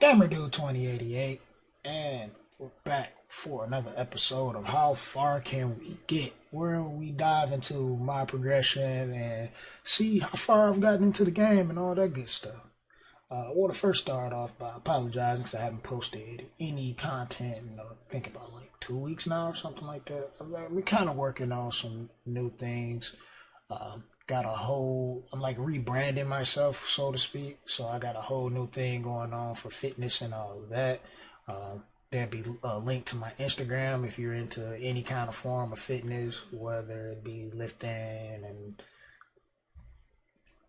Gamer Dude 2088, and we're back for another episode of How Far Can We Get, where we dive into my progression and see how far I've gotten into the game and all that good stuff. I want to first start off by apologizing because I haven't posted any content in I think about like 2 weeks now or something like that. We're kind of working on some new things. Got a whole, I'm like rebranding myself, so to speak. So I got a whole new thing going on for fitness and all of that. There'll be a link to my Instagram if you're into any kind of form of fitness, whether it be lifting and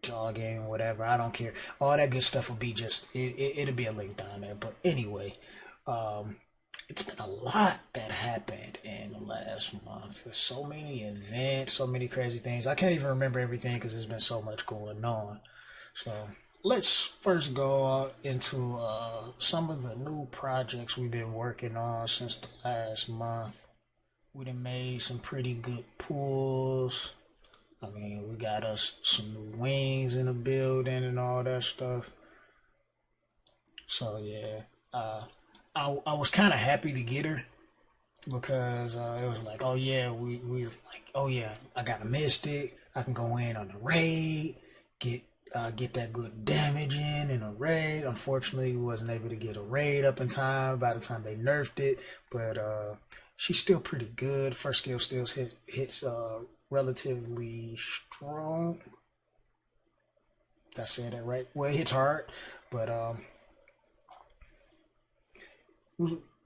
jogging, whatever. I don't care. All that good stuff will be just, it'll be a link down there. But anyway, it's been a lot that happened in the last month. There's so many events, so many crazy things. I can't even remember everything because there's been so much going on. So let's first go into some of the new projects we've been working on since the last month. We done made some pretty good pulls. I mean, we got us some new wings in the building and all that stuff. So yeah, I was kind of happy to get her because it was like, oh yeah, we like, oh yeah, I got a mystic. I can go in on a raid, get that good damage in a raid. Unfortunately, we wasn't able to get a raid up in time by the time they nerfed it, but she's still pretty good. First skill still hits relatively strong. Did I say that right? Well, it hits hard, but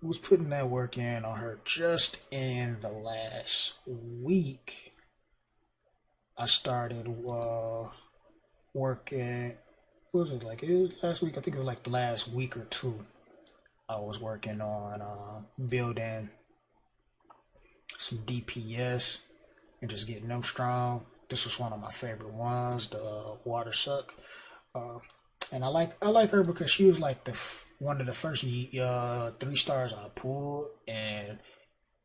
was putting that work in on her just in the last week. I started working. What was it like? It was last week. I think it was like the last week or two. I was working on building some DPS and just getting them strong. This was one of my favorite ones, the water suck. And I like her because she was like one of the first 3 stars I pulled, and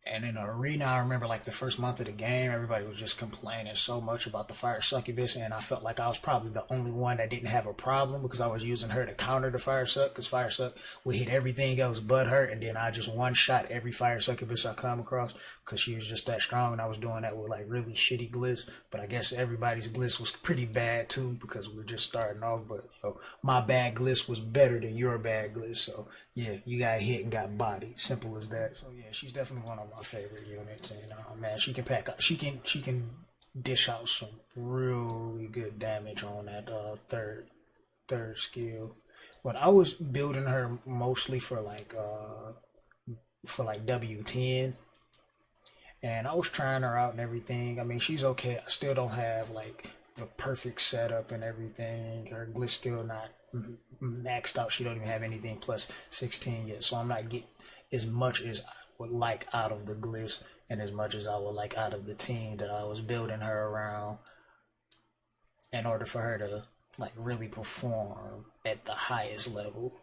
in the arena, I remember like the first month of the game, everybody was just complaining so much about the fire succubus, and I felt like I was probably the only one that didn't have a problem because I was using her to counter the fire suck, because fire suck would hit everything else but her, and then I just one shot every fire succubus I come across because she was just that strong, and I was doing that with like really shitty glitz. But I guess everybody's glitz was pretty bad too because we were just starting off. But my bad glitz was better than your bad glitz, so yeah, you got hit and got bodied. Simple as that. So yeah, she's definitely one of my favorite units, and man, she can pack up. She can dish out some really good damage on that third skill. But I was building her mostly for like W10, and I was trying her out and everything. I mean, she's okay. I still don't have like the perfect setup and everything. Her glitch still not maxed out. She don't even have anything plus 16 yet, so I'm not getting as much as I would like out of the glitch and as much as I would like out of the team that I was building her around in order for her to like really perform at the highest level.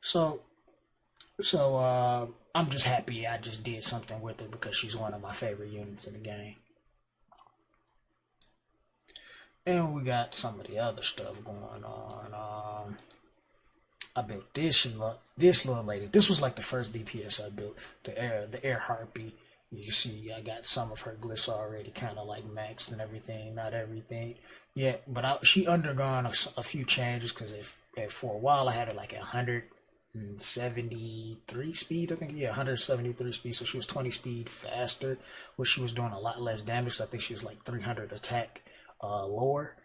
So I'm just happy I just did something with her because she's one of my favorite units in the game. And we got some of the other stuff going on. I built this little lady. This was like the first DPS I built. The air harpy. You see, I got some of her glyphs already kind of like maxed and everything. Not everything yet, but she undergone a few changes because for a while I had her like 173 speed. I think 173 speed. So she was 20 speed faster, which she was doing a lot less damage. I think she was like 300 attack lower,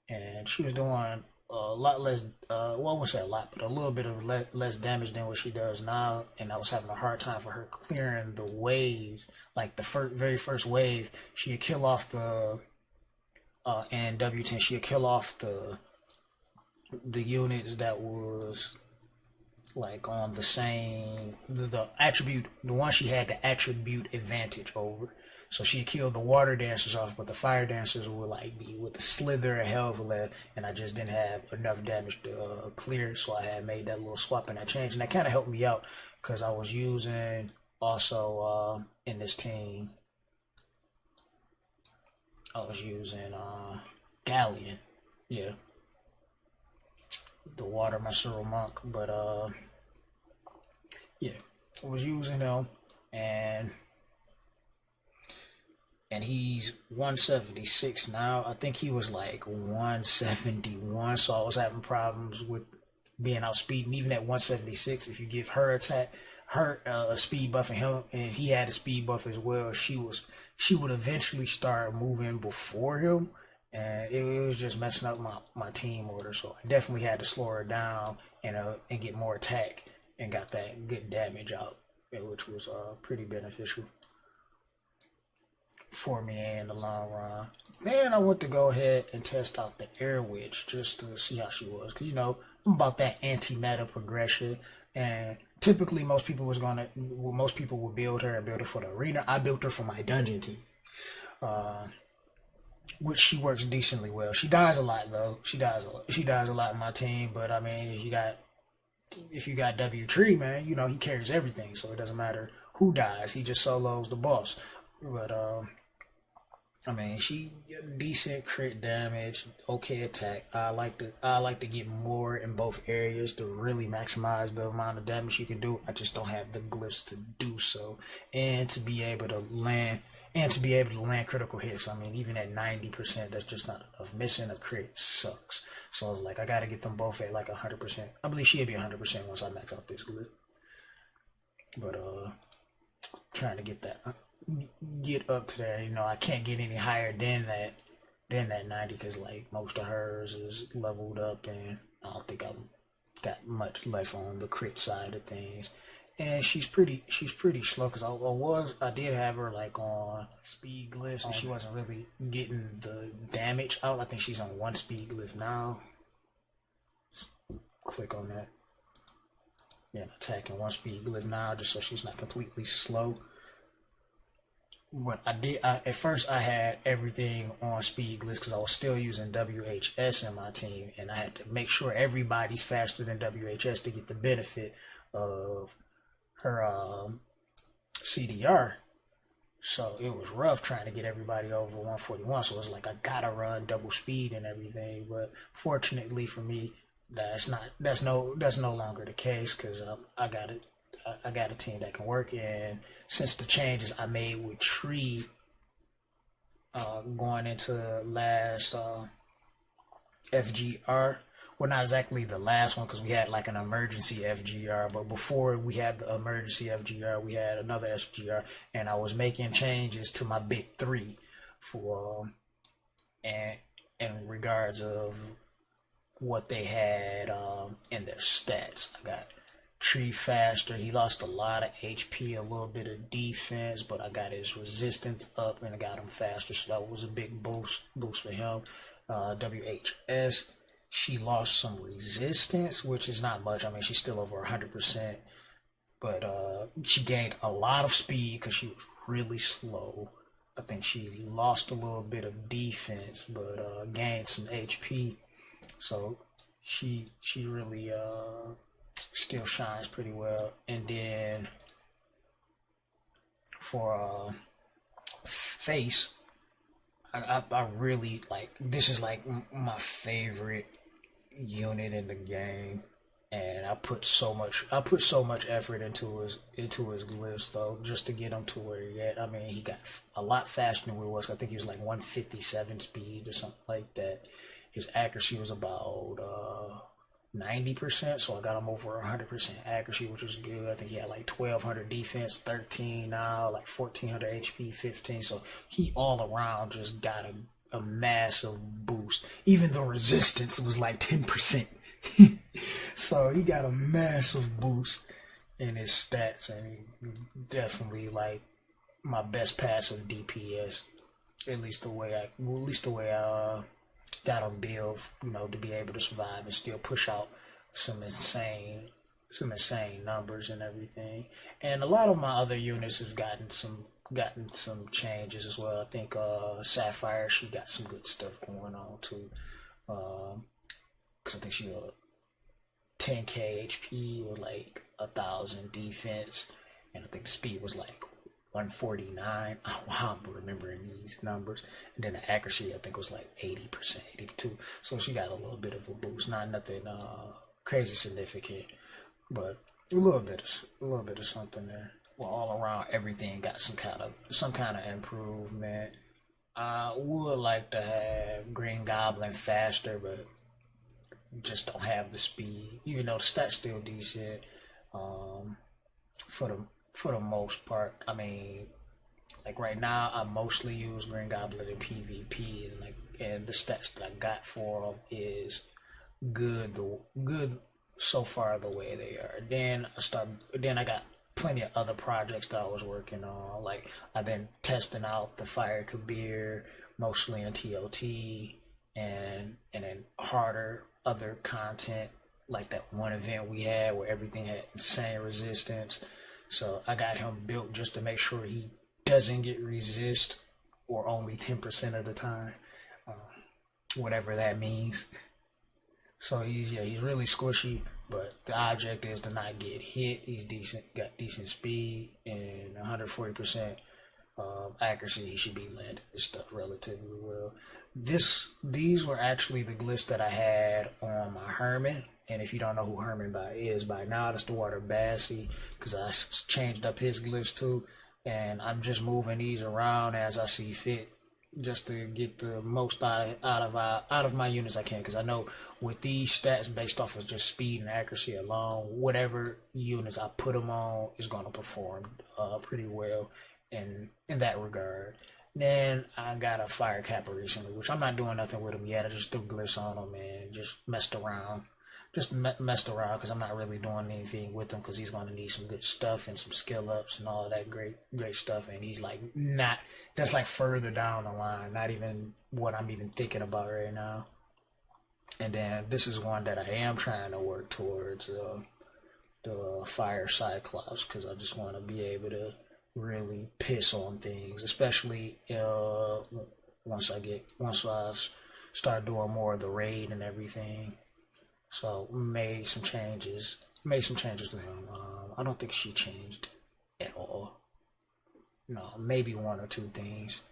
and she was doing a lot less, well, I won't say a lot, but a little bit of less damage than what she does now, and I was having a hard time for her clearing the waves. Like the very first wave, she'd kill off the, and W10, she'd kill off the units that was like on the same, the attribute, the one she had the attribute advantage over. So she killed the water dancers off, but the fire dancers would like be with the slither and hell of a left, and I just didn't have enough damage to clear, so I had made that little swap and that change, and that kind of helped me out because I was using also in this team, I was using Galleon, yeah, the water Mesero monk, but Yeah, I was using him, and he's 176 now. I think he was like 171, so I was having problems with being outspeeding. Even at 176, if you give her a speed buff and him, and he had a speed buff as well, she would eventually start moving before him, and it was just messing up my team order. So I definitely had to slow her down and get more attack, and got that good damage out, which was pretty beneficial for me in the long run. Man, I want to go ahead and test out the Air Witch just to see how she was, because I'm about that anti-meta progression, and typically most people would build her for the arena. I built her for my dungeon team, which she works decently well. She dies a lot though. She dies a lot in my team, but I mean, if you got W Tree, man, he carries everything, so it doesn't matter who dies. He just solos the boss. But I mean, she decent crit damage, okay attack. I like to get more in both areas to really maximize the amount of damage you can do. I just don't have the glyphs to do so, and to be able to land critical hits. I mean, even at 90%, that's just not enough. Missing a crit sucks. So I was like, I gotta get them both at like 100%. I believe she'll be 100% once I max out this glyph. But trying to get up to that. I can't get any higher than that 90, because like most of hers is leveled up, and I don't think I've got much left on the crit side of things. And she's pretty slow, because I did have her like on speed glyphs, and she wasn't really getting the damage out. I think she's on 1 speed glyph now. Click on that. Yeah, attacking 1 speed glyph now, just so she's not completely slow. What I did, at first I had everything on speed glyphs, because I was still using WHS in my team, and I had to make sure everybody's faster than WHS to get the benefit of her CDR. So it was rough trying to get everybody over 141. So it was like I gotta run double speed and everything. But fortunately for me, that's no longer the case, because I got a team that can work. And since the changes I made with Tree going into last FGR, well, not exactly the last one, because we had like an emergency FGR, but before we had the emergency FGR, we had another FGR, and I was making changes to my big 3 for and in regards of what they had in their stats. I got Tree faster. He lost a lot of HP, a little bit of defense, but I got his resistance up, and I got him faster, so that was a big boost for him. WHS, she lost some resistance, which is not much. I mean, she's still over 100%, but she gained a lot of speed because she was really slow. I think she lost a little bit of defense, but gained some HP. So she really still shines pretty well. And then for face, I really like, this is like my favorite unit in the game, and I put so much effort into his glyphs though, just to get him to where he at. I mean, he got a lot faster than what it was. I think he was like 157 speed or something like that. His accuracy was about 90%, so I got him over 100% accuracy, which was good. I think he had like 1200 defense, 13 now, like 1400 HP, 15. So he all around just got a massive boost. Even the resistance was like 10%. So he got a massive boost in his stats, and he definitely like my best passive DPS. At least the way I got him built, to be able to survive and still push out some insane numbers and everything. And a lot of my other units have gotten some changes as well. I think Sapphire, she got some good stuff going on too. Cause I think she 10k HP with like 1000 defense, and I think the speed was like 149. Oh, wow, I'm remembering these numbers. And then the accuracy, I think, was like 80%, 82. So she got a little bit of a boost. Not nothing crazy significant, but a little bit of something there. Well, all around, everything got some kind of improvement. I would like to have Green Goblin faster, but just don't have the speed. Even though the stats still decent, um, for the most part. I mean, like right now, I mostly use Green Goblin in PvP, and the stats that I got for him is good so far the way they are. Then I got plenty of other projects that I was working on. Like I've been testing out the Fire Kabir mostly in ToT, and then harder other content like that one event we had where everything had insane resistance. So I got him built just to make sure he doesn't get resist or only 10% of the time, uh, whatever that means. So he's really squishy, but the object is to not get hit. He's decent, got decent speed and 140% accuracy. He should be landing this stuff relatively well. These were actually the glyphs that I had on my Herman. And if you don't know who Herman is by now, that's the Water Bassy, because I changed up his glyphs too. And I'm just moving these around as I see fit, just to get the most out of my units I can. Because I know with these stats based off of just speed and accuracy alone, whatever units I put them on is going to perform pretty well in that regard. Then I got a Fire Kappa recently, which I'm not doing nothing with them yet. I just threw glyphs on them and just messed around. Messed around because I'm not really doing anything with him, because he's going to need some good stuff and some skill ups and all of that great stuff. And he's like that's like further down the line, not even what I'm even thinking about right now. And then this is one that I am trying to work towards, the Fire Cyclops, because I just want to be able to really piss on things, especially once I start doing more of the raid and everything. So made some changes to him. I don't think she changed at all. No, maybe one or two things.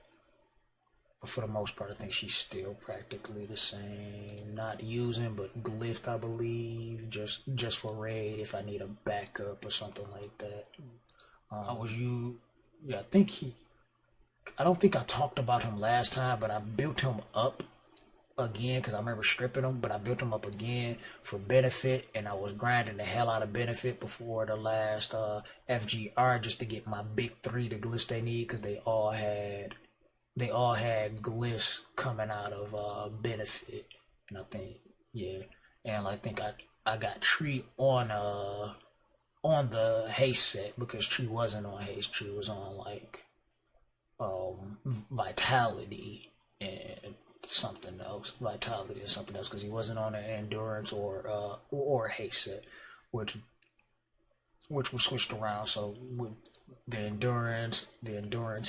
But for the most part, I think she's still practically the same. Not using, but glyphed, I believe, just for raid if I need a backup or something like that. I don't think I talked about him last time, but I built him up again because I remember stripping him, but I built him up again for benefit, and I was grinding the hell out of benefit before the last FGR just to get my big three the glyphs they need, because they all had glyphs coming out of benefit. And I think and I think I got Tree on the haste set, because Tree wasn't on haste. Tree was on like vitality and something else, vitality or something else, because he wasn't on the endurance or haste set, which was switched around. So with the endurance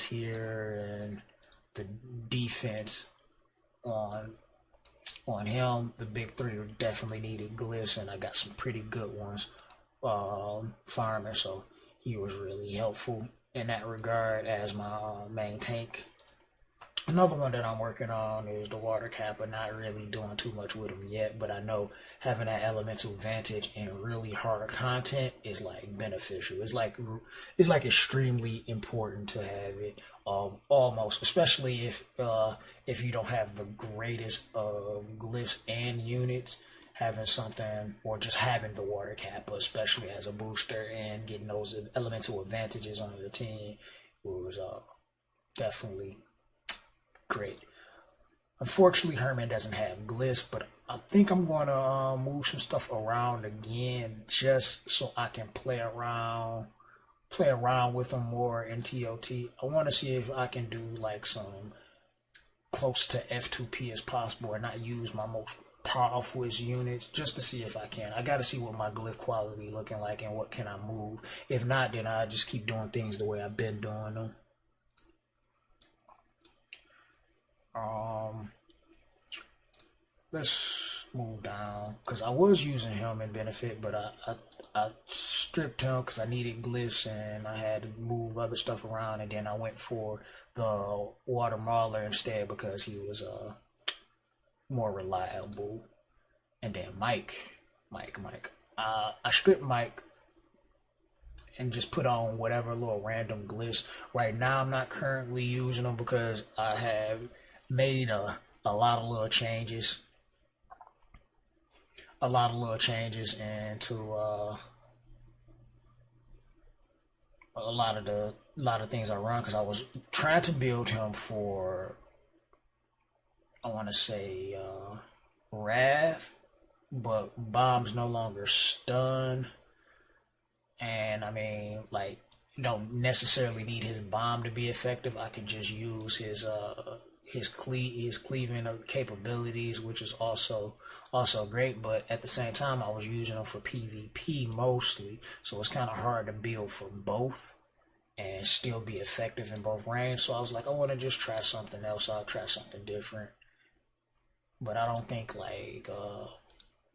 here and the defense on him, the big three definitely needed glyphs, and I got some pretty good ones farming, so he was really helpful in that regard as my main tank. Another one that I'm working on is the Water Kappa. Not really doing too much with them yet, but I know having that elemental advantage in really hard content is like beneficial. It's like extremely important to have it. Almost, especially if you don't have the greatest of glyphs and units, having something, or just having the Water Kappa, especially as a booster, and getting those elemental advantages on your team was definitely great. Unfortunately, Herman doesn't have glyphs, but I think I'm going to move some stuff around again just so I can play around with them more in ToT. I want to see if I can do like some close to F2P as possible and not use my most powerful units, just to see if I can. I got to see what my glyph quality looking like and what can I move. If not, then I just keep doing things the way I've been doing them. Let's move down, because I was using him in benefit, but I stripped him because I needed glyphs and I had to move other stuff around, and then I went for the Water Mauler instead because he was more reliable. And then Mike, I stripped Mike and just put on whatever little random glyphs. Right now, I'm not currently using them because I have made a lot of little changes. Into a lot of things I run, because I was trying to build him for, I want to say, Wrath, but bombs no longer stun, and I mean, like, don't necessarily need his bomb to be effective. I can just use his cleaving capabilities, which is also great. But at the same time, I was using them for PvP mostly, so it's kind of hard to build for both and still be effective in both range. So I was like, I want to just try something else. I'll try something different. But I don't think like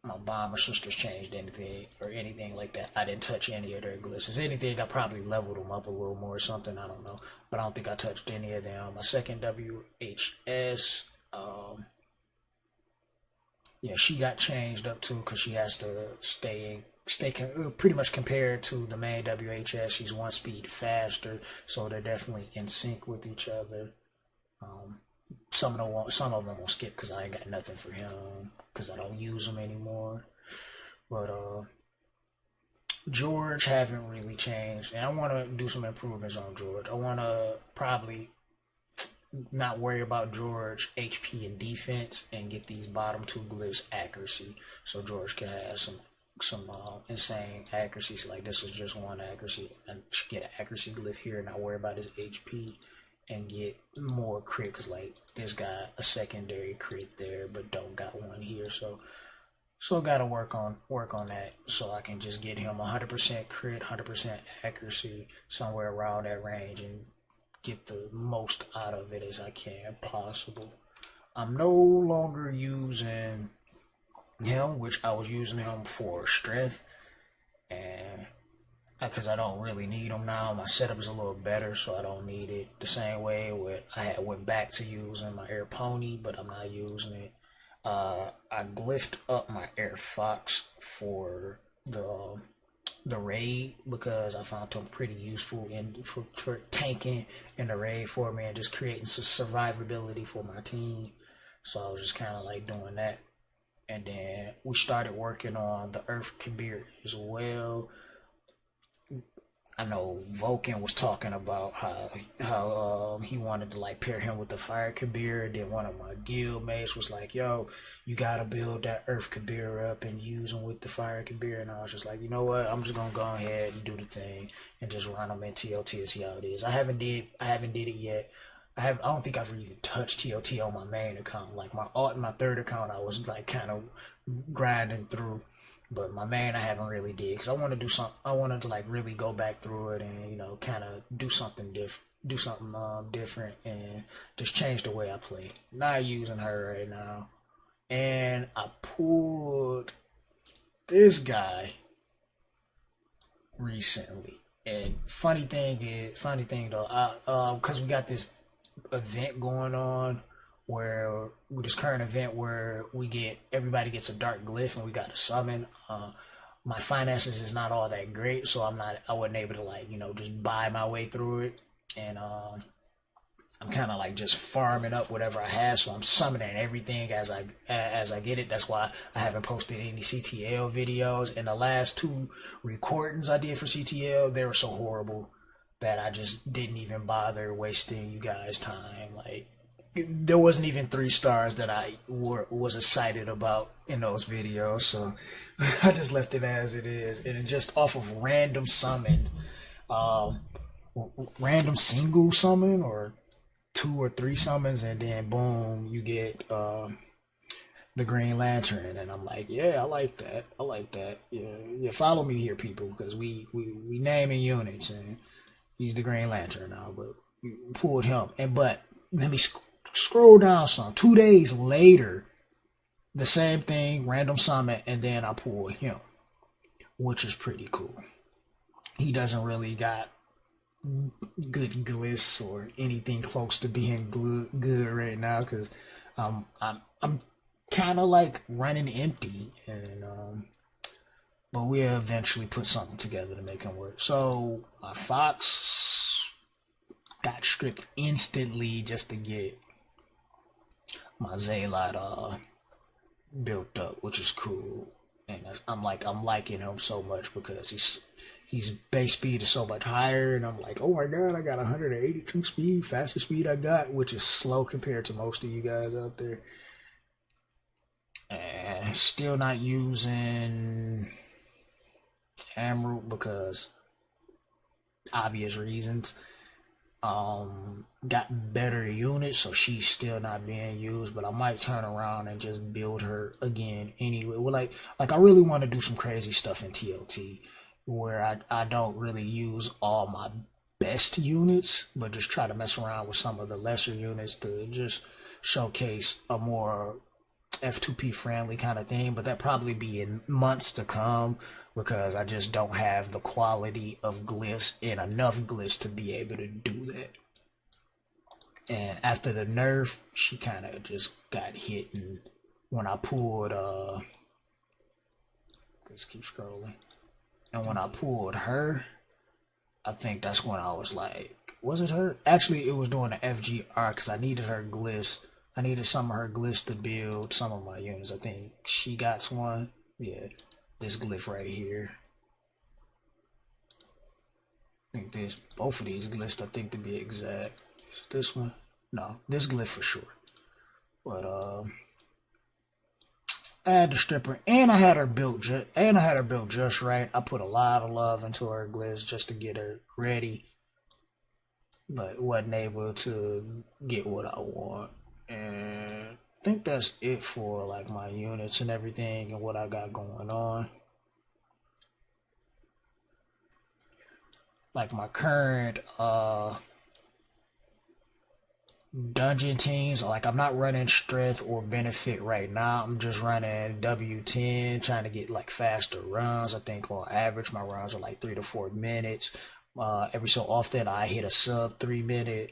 my bomber sisters changed anything or anything like that. I didn't touch any of their glyphs. If anything, I probably leveled them up a little more or something. I don't know. But I don't think I touched any of them. My second WHS, yeah, she got changed up too, because she has to stay pretty much compared to the main WHS. She's one speed faster, so they're definitely in sync with each other. Some of them won't skip because I ain't got nothing for him because I don't use them anymore. But George haven't really changed, and I want to do some improvements on George. I want to probably not worry about George HP and defense and get these bottom two glyphs accuracy, so George can have some insane accuracies. Like this is just one accuracy, and get an accuracy glyph here and not worry about his HP and get more crit, because like this got a secondary crit there but don't got one here, so gotta work on that so I can just get him 100% crit, 100% accuracy, somewhere around that range, and get the most out of it as I can possible. I'm no longer using him, which I was using him for strength, and because I don't really need them now. My setup is a little better, so I don't need it the same way I went back to using my Air Pony, but I'm not using it. I glyphed up my Air Fox for the raid because I found him pretty useful for tanking in the raid for me and just creating some survivability for my team. So I was just kind of like doing that, and then we started working on the Earth Kabir as well. I know Vulcan was talking about how he wanted to like pair him with the Fire Kabir. Then one of my guild mates was like, "Yo, you gotta build that Earth Kabir up and use him with the Fire Kabir." And I was just like, you know what? I'm just gonna go ahead and do the thing and just run them in ToT and see how it is. I haven't did it yet. I don't think I've even touched ToT on my main account. Like my third account, I was like kind of grinding through. But my main I haven't really did, because I want to do something. I wanted to like really go back through it and kind of do something different and just change the way I play. Not using her right now, and I pulled this guy recently. And funny thing though, because we got this event going on, where with this current event where everybody gets a dark glyph and we got to summon. My finances is not all that great, so I wasn't able to like just buy my way through it, and I'm kind of like just farming up whatever I have, so I'm summoning everything as I get it. That's why I haven't posted any CTL videos, and the last 2 recordings I did for CTL, they were so horrible that I just didn't even bother wasting you guys' time. Like, there wasn't even 3 stars that I was excited about in those videos, so I just left it as it is. And just off of random summons, random single summon or 2 or 3 summons, and then boom, you get the Green Lantern, and I'm like, yeah, I like that. Yeah, follow me here, people, because we naming units, and he's the Green Lantern now. But we pulled him, but let me scroll down some. 2 days later, the same thing, random summon, and then I pull him, which is pretty cool. He doesn't really got good glyphs or anything close to being good right now, because I'm kind of like running empty, and but we'll eventually put something together to make him work. So my Fox got stripped instantly just to get my Zalot built up, which is cool. And I'm liking him so much because his base speed is so much higher, and I'm like, oh my god, I got 182 speed, fastest speed I got, which is slow compared to most of you guys out there. And still not using Emerald because obvious reasons. Got better units, so she's still not being used, but I might turn around and just build her again anyway. Well, like I really want to do some crazy stuff in ToT where I don't really use all my best units, but just try to mess around with some of the lesser units to just showcase a more F2P friendly kind of thing. But that probably be in months to come because I just don't have the quality of glyphs and enough glyphs to be able to do that. And after the nerf, she kind of just got hit, and when I pulled let's keep scrolling, and when I pulled her, I think that's when I was like, was it her? Actually, it was doing the FGR because I needed her glyphs. I needed some of her glyphs to build some of my units. I think she got one. Yeah, this glyph right here. I think there's both of these glyphs, I think, to be exact. This one? No, this glyph for sure. But I had to strip her, and I had her built just right. I put a lot of love into her glyphs just to get her ready, but wasn't able to get what I want. And I think that's it for like my units and everything and what I got going on. Like my current dungeon teams, like I'm not running strength or benefit right now. I'm just running W10, trying to get like faster runs. I think on average my runs are like 3 to 4 minutes. Every so often I hit a sub 3 minute,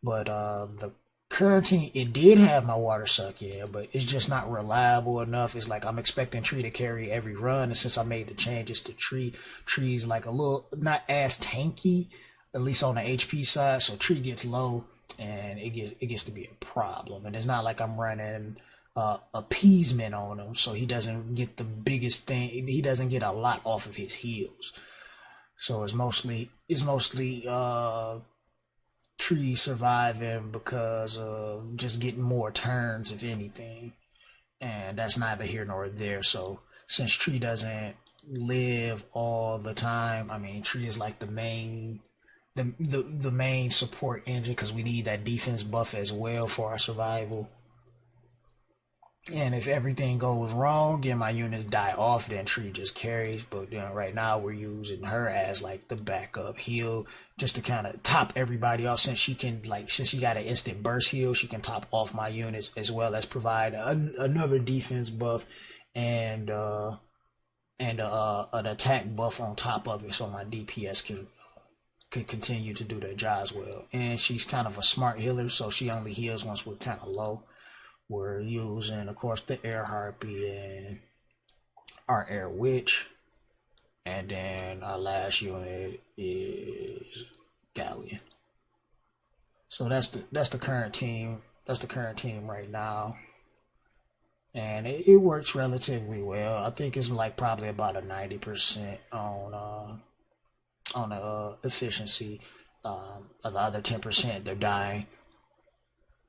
but the current team, it did have my water suck in, but it's just not reliable enough. It's like I'm expecting Tree to carry every run, and since I made the changes to Tree's like a little not as tanky, at least on the HP side, so Tree gets low and it gets to be a problem. And it's not like I'm running appeasement on him, so he doesn't get the biggest thing. He doesn't get a lot off of his heals, so it's mostly Tree surviving because of just getting more turns, if anything, and that's neither here nor there. So since Tree doesn't live all the time, I mean, Tree is like the main support engine because we need that defense buff as well for our survival. And if everything goes wrong and my units die off, then Tree just carries. But right now we're using her as like the backup heal just to kind of top everybody off, since she can, like, since she got an instant burst heal, she can top off my units as well as provide another defense buff and an attack buff on top of it, so my DPS can continue to do their jobs well. And she's kind of a smart healer, so she only heals once we're kind of low. We're using, of course, the Air Harpy and our Air Witch, and then our last unit is Galleon. So that's the current team. That's the current team right now, and it works relatively well. I think it's like probably about a 90% on the efficiency. The other 10% they're dying.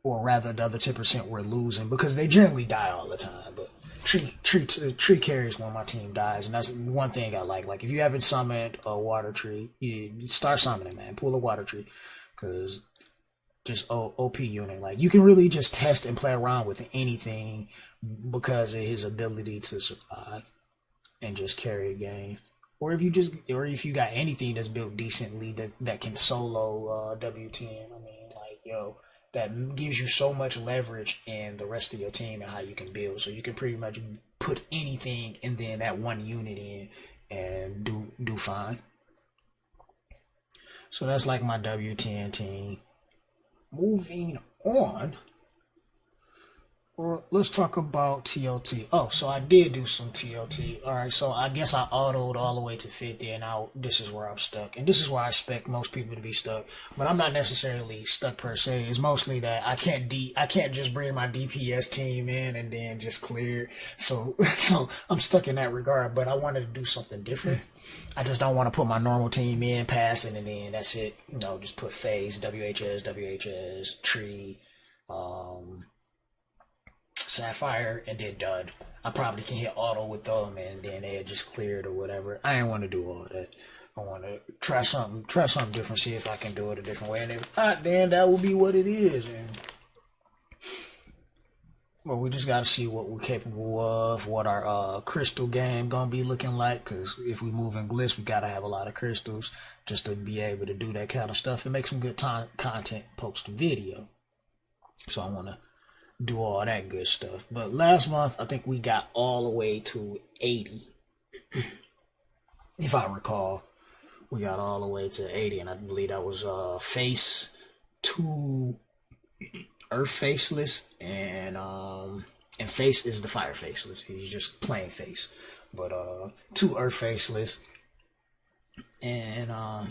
Or rather, the other 10% we're losing because they generally die all the time. But Tree carries when my team dies, and that's one thing I like. Like, if you haven't summoned a water tree, you start summoning, man. Pull a water tree, because just OP unit. Like, you can really just test and play around with anything because of his ability to survive and just carry a game. Or if you got anything that's built decently that can solo W10, I mean, like, yo, that gives you so much leverage in the rest of your team and how you can build. So you can pretty much put anything and then that one unit in and do fine. So that's like my W10 team. Moving on. Well, let's talk about ToT. Oh, so I did do some ToT. All right, so I guess I autoed all the way to 50, and now this is where I'm stuck. And this is where I expect most people to be stuck. But I'm not necessarily stuck per se. It's mostly that I can't just bring my DPS team in and then just clear. So I'm stuck in that regard. But I wanted to do something different. I just don't want to put my normal team in, passing, and then that's it. You know, just put phase, WHS, tree, Sapphire, and then done. I probably can hit auto with them, and then they just cleared or whatever. I didn't want to do all that. I want to try something different, see if I can do it a different way. And if not, then that will be what it is. And well, we just got to see what we're capable of, what our crystal game gonna be looking like. Because if we move in Gliss, we gotta have a lot of crystals just to be able to do that kind of stuff and make some good content, post a video. So I want to do all that good stuff. But last month, I think we got all the way to 80. If I recall, we got all the way to 80, and I believe that was Face 2 Earth Faceless, and Face is the Fire Faceless. He's just plain Face. But 2 Earth Faceless, and I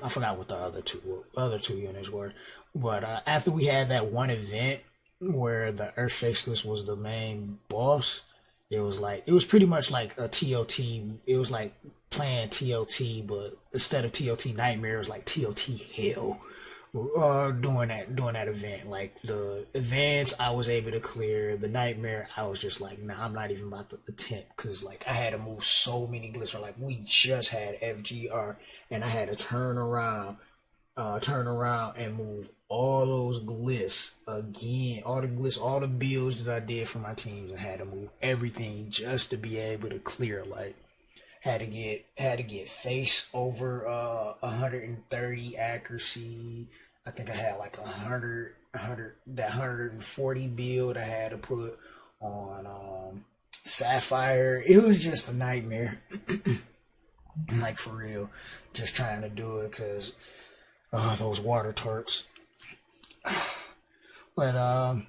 forgot what the other two units were. But after we had that one event where the Earth Faceless was the main boss, it was pretty much like a ToT. It was like playing ToT, but instead of ToT Nightmare, it was like ToT Hell. Doing that event, like the events I was able to clear, the Nightmare I was just like, nah, I'm not even about to attempt, because like I had to move so many glyphs. Like we just had FGR, and I had to turn around and move all those glyphs again, all the builds that I did for my teams. I had to move everything just to be able to clear. Like had to get face over 130 accuracy. I think I had like 100 that 140 build I had to put on Sapphire. It was just a nightmare. Like for real, just trying to do it because those water tarts. But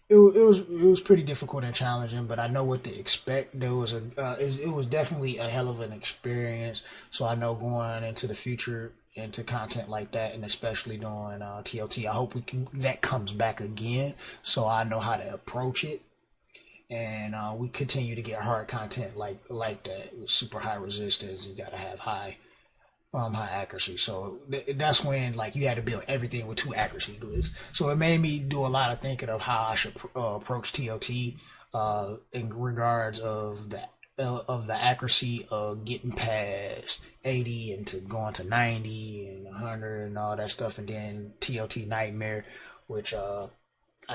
it was pretty difficult and challenging, but I know what to expect. It was definitely a hell of an experience. So I know going into the future, into content like that, and especially doing ToT, I hope that comes back again, so I know how to approach it, and we continue to get hard content like that with super high resistance. You gotta have high accuracy. So that's when like you had to build everything with 2 accuracy glyphs. So it made me do a lot of thinking of how I should approach ToT in regards of the accuracy of getting past 80 and to going to 90 and 100 and all that stuff, and then ToT Nightmare, which I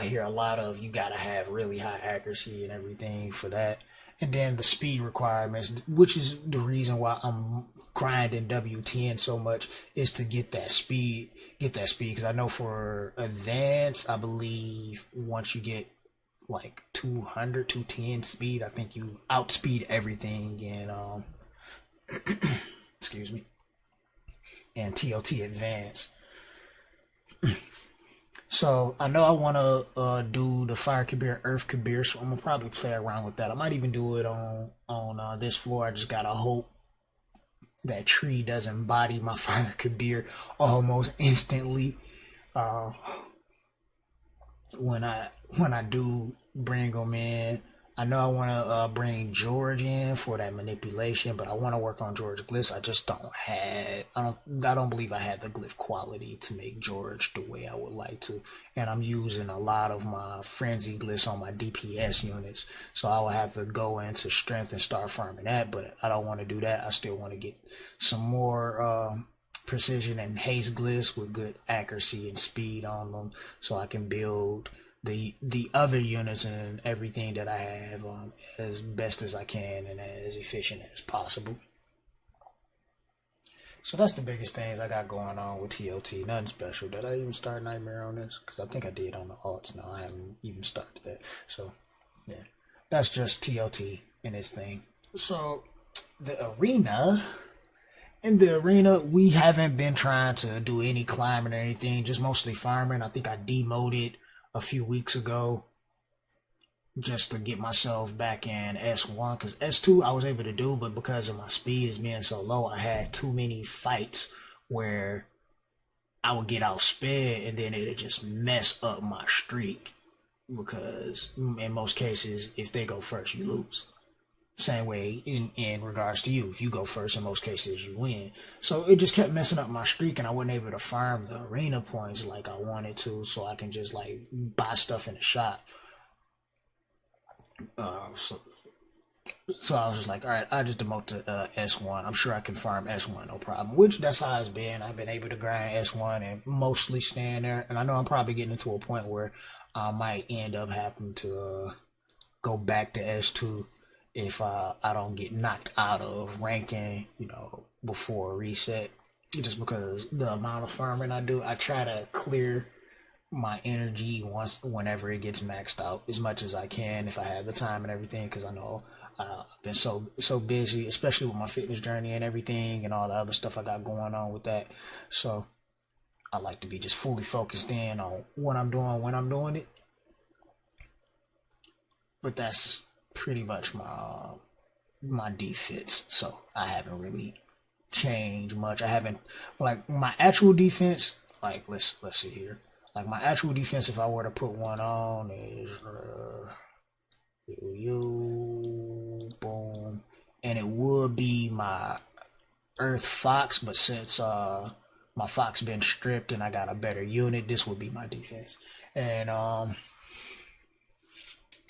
hear a lot of. You gotta have really high accuracy and everything for that, and then the speed requirements, which is the reason why I'm grinding W10 so much, is to get that speed, because I know for advanced, I believe once you get like 200, 210 speed, I think you outspeed everything in excuse me, and ToT Advanced. So I know I want to do the Fire Kabir, Earth Kabir, so I'm gonna probably play around with that. I might even do it on this floor. I just gotta hope that tree doesn't body my Fire Kabir almost instantly. When I do bring them in, I know I want to bring George in for that manipulation, but I want to work on George glyphs. I just I don't believe I have the glyph quality to make George the way I would like to, and I'm using a lot of my frenzy glyphs on my DPS units, so I will have to go into strength and start farming that. But I don't want to do that. I still want to get some more precision and haste glyphs with good accuracy and speed on them, so I can build the other units and everything that I have as best as I can and as efficient as possible. So that's the biggest things I got going on with ToT. Nothing special. Did I even start Nightmare on this? Because I think I did on the alts. No, I haven't even started that. So yeah, that's just ToT and its thing. So the arena. In the arena, we haven't been trying to do any climbing or anything, just mostly farming. I think I demoted a few weeks ago, just to get myself back in S1, because S2 I was able to do, but because of my speed is being so low, I had too many fights where I would get outsped and then it'd just mess up my streak, because in most cases, if they go first, you lose. Same way in regards to you. If you go first, in most cases, you win. So it just kept messing up my streak, and I wasn't able to farm the arena points like I wanted to, so I can just like buy stuff in the shop. So I was just like, all right, I just demote to S1. I'm sure I can farm S1, no problem. Which that's how it's been. I've been able to grind S1 and mostly stand there. And I know I'm probably getting to a point where I might end up having to go back to S2 if I don't get knocked out of ranking, before a reset. Just because the amount of farming I do, I try to clear my energy whenever it gets maxed out as much as I can if I have the time and everything, because I know I've been so busy, especially with my fitness journey and everything and all the other stuff I got going on with that. So I like to be just fully focused in on what I'm doing when I'm doing it. But that's pretty much my defense. So I haven't really changed much. I haven't, like, my actual defense, like, let's see here. Like, my actual defense, if I were to put one on, is boom, and it would be my Earth Fox, but since my Fox been stripped and I got a better unit, this would be my defense. And I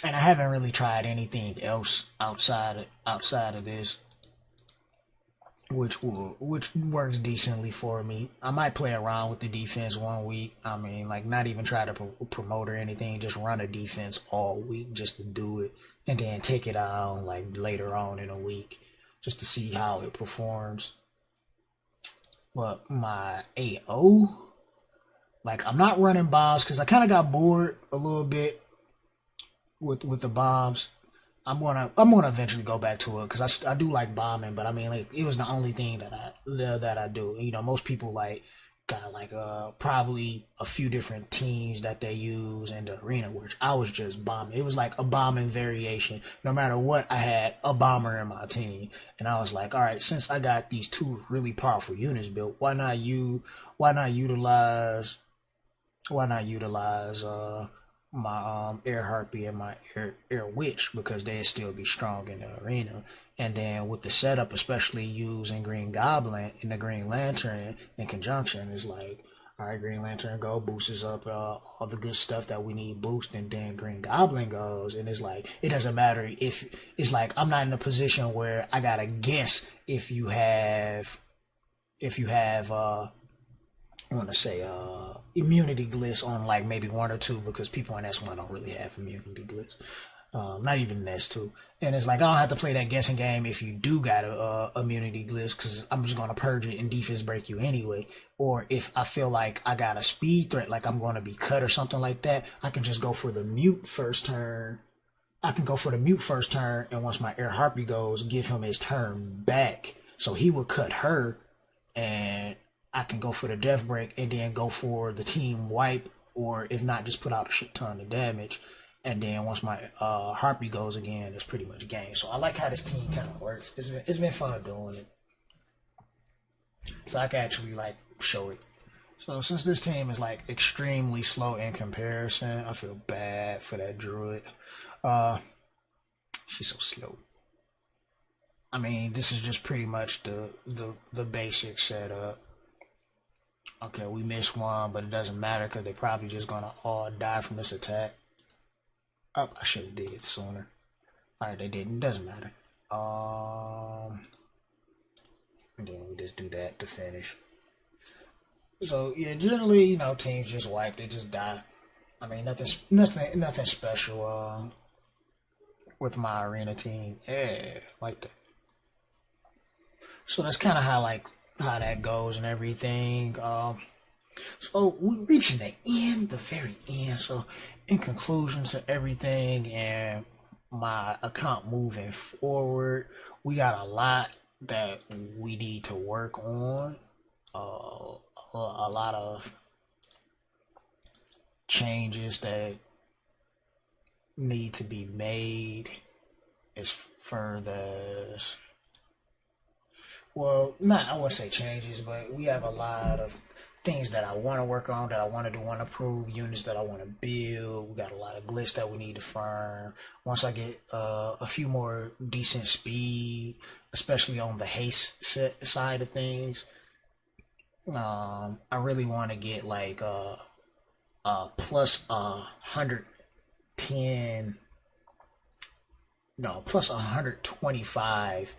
haven't really tried anything else outside of this, which works decently for me. I might play around with the defense 1 week. I mean, like, not even try to promote or anything, just run a defense all week just to do it, and then take it out like later on in a week just to see how it performs. But my AO, like, I'm not running bombs because I kind of got bored a little bit with the bombs. I'm gonna eventually go back to it because I do like bombing, but I mean, like, it was the only thing that I do. Most people got probably a few different teams that they use in the arena, which I was just bombing. It was like a bombing variation. No matter what, I had a bomber in my team, and I was like, all right, since I got these two really powerful units built, why not utilize my air harpy and my air witch, because they'd still be strong in the arena. And then with the setup, especially using Green Goblin and the Green Lantern in conjunction, is like, all right, Green Lantern go, boosts up all the good stuff that we need boost, and then Green Goblin goes, and it's like, it doesn't matter if it's like, I'm not in a position where I gotta guess if you have I want to say immunity glitch on like maybe 1 or 2, because people in S1 don't really have immunity glitch. Not even in S2. And it's like, I don't have to play that guessing game if you do got a immunity glitch, because I'm just going to purge it and defense break you anyway. Or if I feel like I got a speed threat, like I'm going to be cut or something like that, I can just go for the mute first turn. And once my air harpy goes, give him his turn back. So he will cut her, and I can go for the death break and then go for the team wipe, or if not, just put out a shit ton of damage. And then once my harpy goes again, it's pretty much game. So I like how this team kind of works. It's been fun doing it. So I can actually like show it. So since this team is like extremely slow in comparison, I feel bad for that druid. She's so slow. I mean, this is just pretty much the basic setup. Okay, we missed one, but it doesn't matter because they're probably just gonna all die from this attack. Oh, I should have did it sooner. Alright, they didn't. Doesn't matter. And then we just do that to finish. So yeah, generally, teams just wipe. They just die. I mean, nothing special. With my arena team, yeah, like that. So that's kind of how that goes and everything. So we're reaching the very end. So in conclusion to everything and my account moving forward, we got a lot that we need to work on. A lot of changes that need to be made as further as, well, not, I wouldn't say changes, but we have a lot of things that I want to work on, that I want to do, want to prove, units that I want to build. We got a lot of glitch that we need to farm. Once I get a few more decent speed, especially on the haste set side of things, I really want to get like plus 110, no, plus 125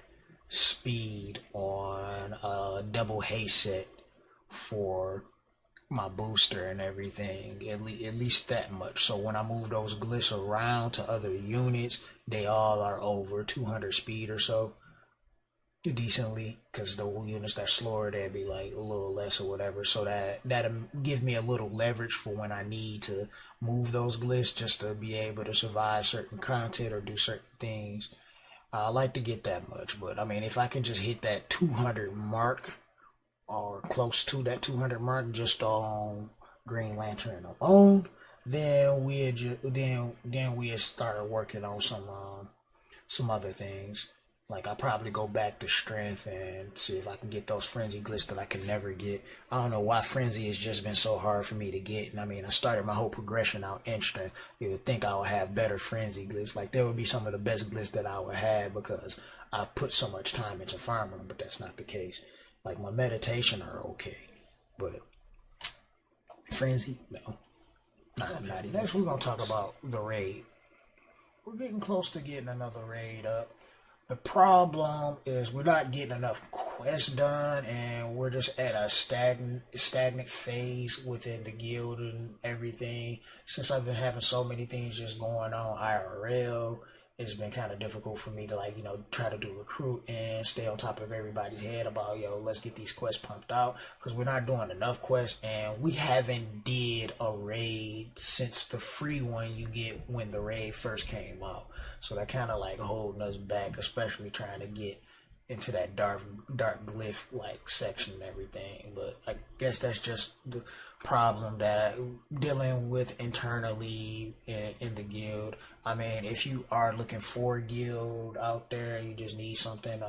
speed on a double haste set for my booster and everything, at least that much. So when I move those glyphs around to other units, they all are over 200 speed or so, decently, because the units that are slower, they'd be like a little less or whatever. So that'll give me a little leverage for when I need to move those glyphs, just to be able to survive certain content or do certain things. I like to get that much, but I mean, if I can just hit that 200 mark, or close to that 200 mark, just on Green Lantern alone, then we'll start working on some other things. Like, I'll probably go back to strength and see if I can get those frenzy glyphs that I can never get. I don't know why frenzy has just been so hard for me to get. And I mean, I started my whole progression out in strength. You would think I would have better frenzy glyphs. Like, there would be some of the best glyphs that I would have because I put so much time into farming them, but that's not the case. Like, my meditation are okay, but frenzy, no. Not even. Next, we're going to talk about the raid. We're getting close to getting another raid up. The problem is we're not getting enough quests done, and we're just at a stagnant phase within the guild and everything. Since I've been having so many things just going on IRL, it's been kind of difficult for me to, like, you know, try to do recruit and stay on top of everybody's head about, yo, let's get these quests pumped out, because we're not doing enough quests, and we haven't did a raid since the free one you get when the raid first came out. So that kind of like holding us back, especially trying to get into that dark glyph like section and everything. But I guess that's just the problem that I'm dealing with internally in the guild. I mean, if you are looking for a guild out there, you just need something.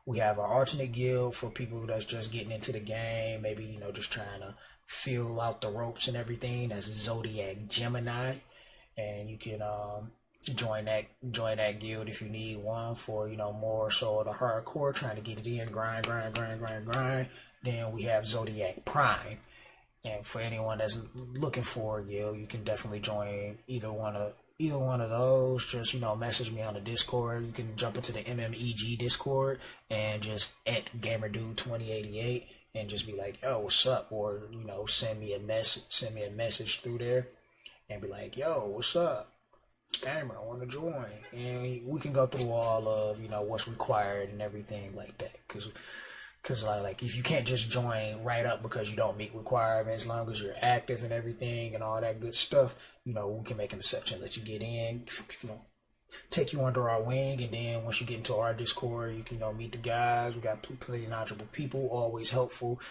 We have our alternate guild for people that's just getting into the game, maybe, you know, just trying to feel out the ropes and everything. That's Zodiac Gemini, and you can join that guild if you need one for, you know, more so the hardcore, trying to get it in, grind. Then we have Zodiac Prime, and for anyone that's looking for a guild, you can definitely join either one of those. Just, you know, message me on the Discord. You can jump into the MMEG Discord and just at GamerDude2088 and just be like, yo, what's up? Or, you know, send me a message through there and be like, yo, what's up? Gamer, I want to join, and we can go through all of, you know, what's required and everything like that, because like, if you can't just join right up because you don't meet requirements, as long as you're active and everything and all that good stuff, you know, we can make an exception, let you get in, you know, take you under our wing, and then once you get into our Discord, you can, you know, meet the guys. We got plenty of knowledgeable people, always helpful,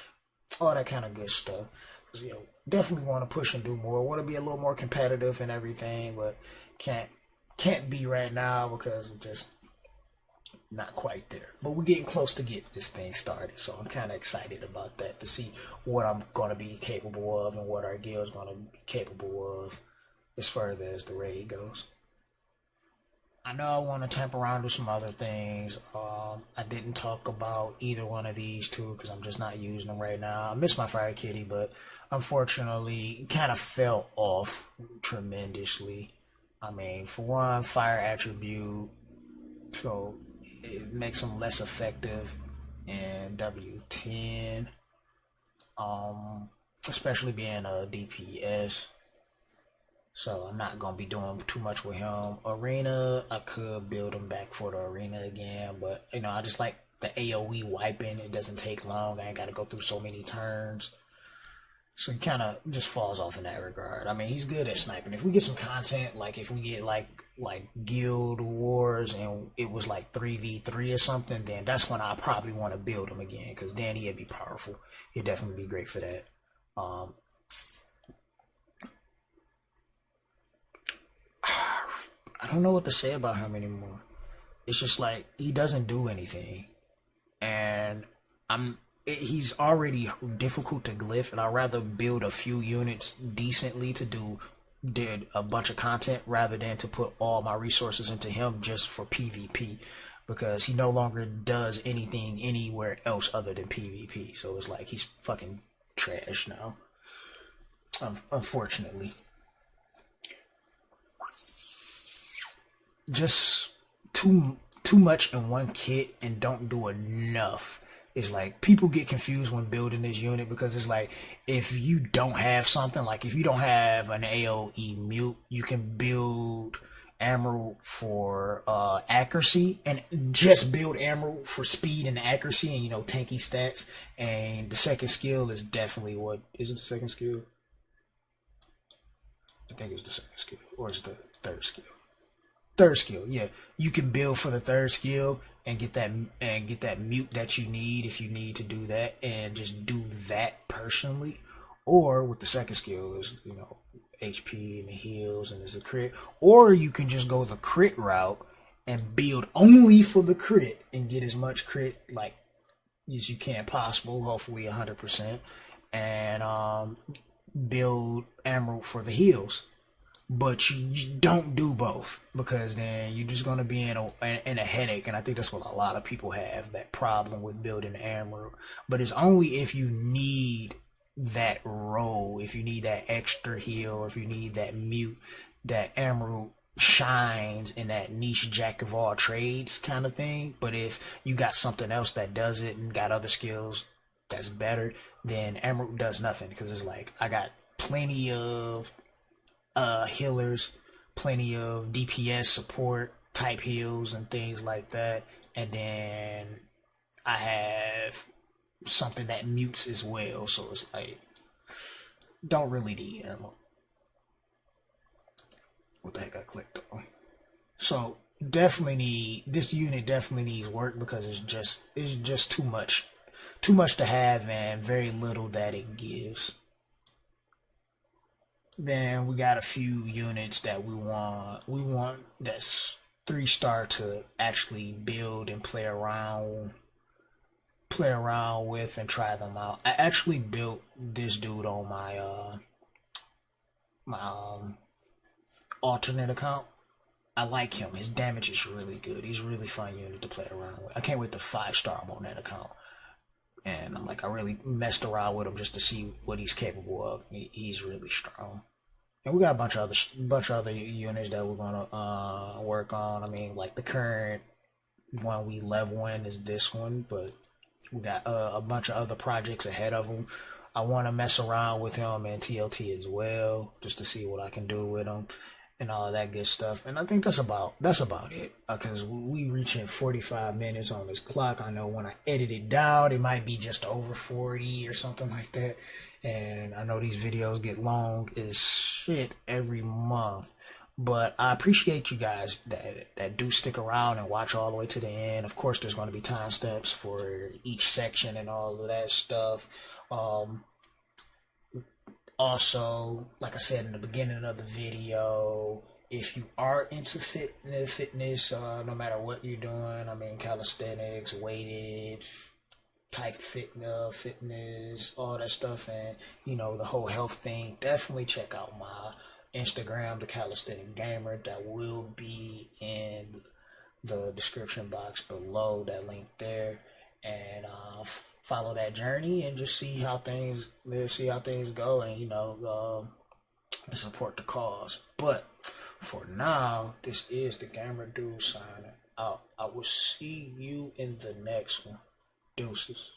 all that kind of good stuff. Because, you know, definitely want to push and do more, want to be a little more competitive and everything, but can't be right now because I'm just not quite there. But we're getting close to getting this thing started, so I'm kind of excited about that, to see what I'm going to be capable of and what our guild's going to be capable of as far as the raid goes. I know I want to tamp around with some other things. I didn't talk about either one of these two because I'm just not using them right now. I miss my Fire Kitty, but unfortunately kind of fell off tremendously. I mean, for one, fire attribute, so it makes them less effective in W10, especially being a DPS. So I'm not going to be doing too much with him. Arena, I could build him back for the arena again, but, you know, I just like the AoE wiping. It doesn't take long. I ain't got to go through so many turns. So he kind of just falls off in that regard. I mean, he's good at sniping. If we get some content, like if we get like Guild Wars and it was like 3v3 or something, then that's when I probably want to build him again, because then he'd be powerful. He'd definitely be great for that. I don't know what to say about him anymore. It's just like he doesn't do anything, and he's already difficult to glyph, and I'd rather build a few units decently to did a bunch of content rather than to put all my resources into him just for PvP, because he no longer does anything anywhere else other than PvP. So it's like he's fucking trash now, unfortunately. Just too much in one kit and don't do enough. It's like people get confused when building this unit, because it's like if you don't have something, like if you don't have an AoE mute, you can build Emerald for accuracy and just build Emerald for speed and accuracy and, you know, tanky stats. And the second skill is definitely what is it? The second skill? I think it's the second skill, or is it the third skill? Third skill, yeah. You can build for the third skill and get that mute that you need if you need to do that, and just do that personally. Or with the second skill is, you know, HP and the heals and there's a crit. Or you can just go the crit route and build only for the crit and get as much crit like as you can possible, hopefully 100%, and build Emerald for the heals. But you don't do both, because then you're just going to be in a headache, and I think that's what a lot of people have, that problem with building Emerald. But it's only if you need that role, if you need that extra heal, or if you need that mute, that Emerald shines in that niche jack of all trades kind of thing. But if you got something else that does it and got other skills that's better, then Emerald does nothing, because it's like I got plenty of healers, plenty of DPS support type heals and things like that, and then I have something that mutes as well, so it's like don't really need ammo. What the heck I clicked on? So this unit definitely needs work, because it's just too much to have and very little that it gives. Then we got a few units that we want that's 3-star to actually build and play around with and try them out. I actually built this dude on my alternate account. I like him. His damage is really good. He's a really fun unit to play around with. I can't wait to 5-star him on that account. And I'm like, I really messed around with him just to see what he's capable of. He's really strong. And we got a bunch of other units that we're gonna work on. I mean, like the current one we leveling is this one, but we got a bunch of other projects ahead of him. I want to mess around with him and ToT as well, just to see what I can do with him and all that good stuff. And I think that's about it, because we reaching 45 minutes on this clock. I know when I edit it down, it might be just over 40 or something like that. And I know these videos get long as shit every month, but I appreciate you guys that do stick around and watch all the way to the end. Of course, there's going to be timestamps for each section and all of that stuff. Also, like I said in the beginning of the video, if you are into fitness, no matter what you're doing, I mean, calisthenics, weighted type fitness, all that stuff, and, you know, the whole health thing, definitely check out my Instagram, the Calisthenic Gamer. That will be in the description box below, that link there, and follow that journey and just see how things go, and, you know, support the cause. But for now, this is the Gamer Dude signing out. I will see you in the next one. Deuces.